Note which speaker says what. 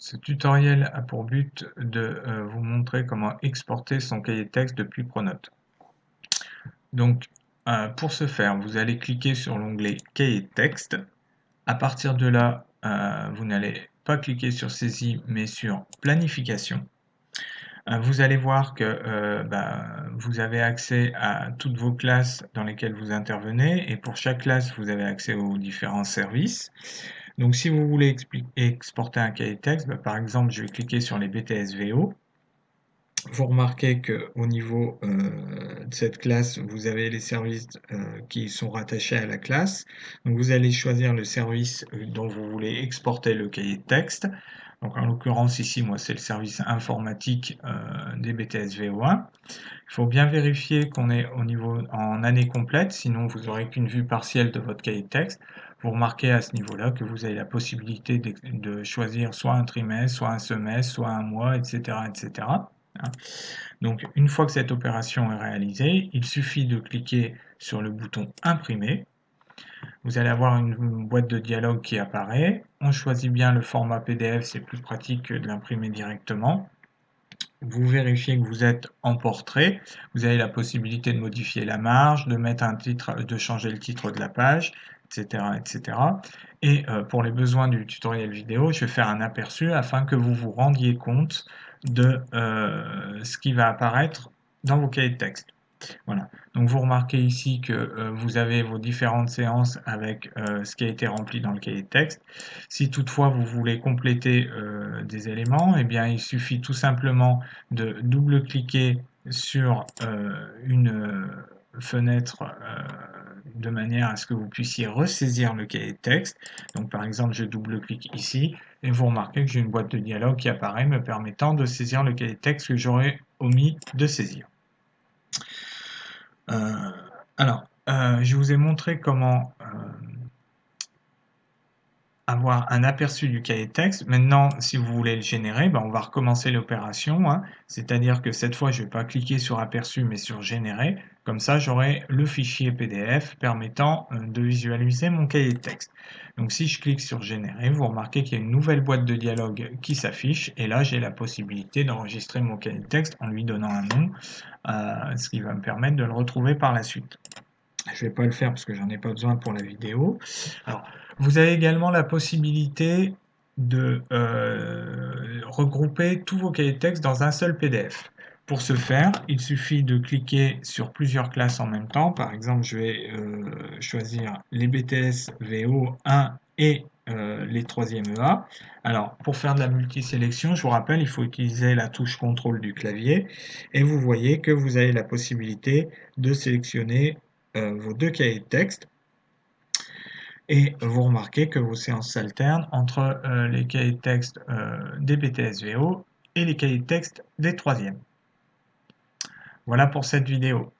Speaker 1: Ce tutoriel a pour but de vous montrer comment exporter son cahier de texte depuis Pronote. Donc, pour ce faire, vous allez cliquer sur l'onglet cahier de texte. À partir de là, vous n'allez pas cliquer sur saisie, mais sur planification. Vous allez voir que vous avez accès à toutes vos classes dans lesquelles vous intervenez, et pour chaque classe, vous avez accès aux différents services. Donc si vous voulez exporter un cahier de texte, par exemple, je vais cliquer sur les BTS VO. Vous remarquez qu'au niveau de cette classe, vous avez les services qui sont rattachés à la classe. Donc vous allez choisir le service dont vous voulez exporter le cahier de texte. Donc en l'occurrence ici, moi c'est le service informatique des BTS VO1. Il faut bien vérifier qu'on est au niveau en année complète, sinon vous n'aurez qu'une vue partielle de votre cahier de texte. Vous remarquez à ce niveau-là que vous avez la possibilité de choisir soit un trimestre, soit un semestre, soit un mois, etc., etc. Donc une fois que cette opération est réalisée, il suffit de cliquer sur le bouton imprimer. Vous allez avoir une boîte de dialogue qui apparaît. On choisit bien le format PDF, c'est plus pratique que de l'imprimer directement. Vous vérifiez que vous êtes en portrait. Vous avez la possibilité de modifier la marge, de mettre un titre, de changer le titre de la page, etc., etc. Et pour les besoins du tutoriel vidéo, je vais faire un aperçu afin que vous vous rendiez compte de ce qui va apparaître dans vos cahiers de texte. Voilà. Donc vous remarquez ici que vous avez vos différentes séances avec ce qui a été rempli dans le cahier de texte. Si toutefois vous voulez compléter des éléments, eh bien il suffit tout simplement de double-cliquer sur une fenêtre de manière à ce que vous puissiez ressaisir le cahier de texte. Donc par exemple, je double-clique ici et vous remarquez que j'ai une boîte de dialogue qui apparaît me permettant de saisir le cahier de texte que j'aurais omis de saisir. Je vous ai montré comment avoir un aperçu du cahier de texte. Maintenant, si vous voulez le générer, on va recommencer l'opération, hein. C'est-à-dire que cette fois, je ne vais pas cliquer sur aperçu, mais sur générer. Comme ça, j'aurai le fichier PDF permettant de visualiser mon cahier de texte. Donc si je clique sur générer, vous remarquez qu'il y a une nouvelle boîte de dialogue qui s'affiche, et là, j'ai la possibilité d'enregistrer mon cahier de texte en lui donnant un nom, ce qui va me permettre de le retrouver par la suite. Je ne vais pas le faire parce que j'en ai pas besoin pour la vidéo. Alors, vous avez également la possibilité de regrouper tous vos cahiers de texte dans un seul PDF. Pour ce faire, il suffit de cliquer sur plusieurs classes en même temps. Par exemple, je vais choisir les BTS VO1 et les 3e EA. Alors, pour faire de la multisélection, je vous rappelle, il faut utiliser la touche contrôle du clavier. Et vous voyez que vous avez la possibilité de sélectionner vos deux cahiers de texte. Et vous remarquez que vos séances s'alternent entre les cahiers de texte des BTS VO et les cahiers de texte des 3e. Voilà pour cette vidéo.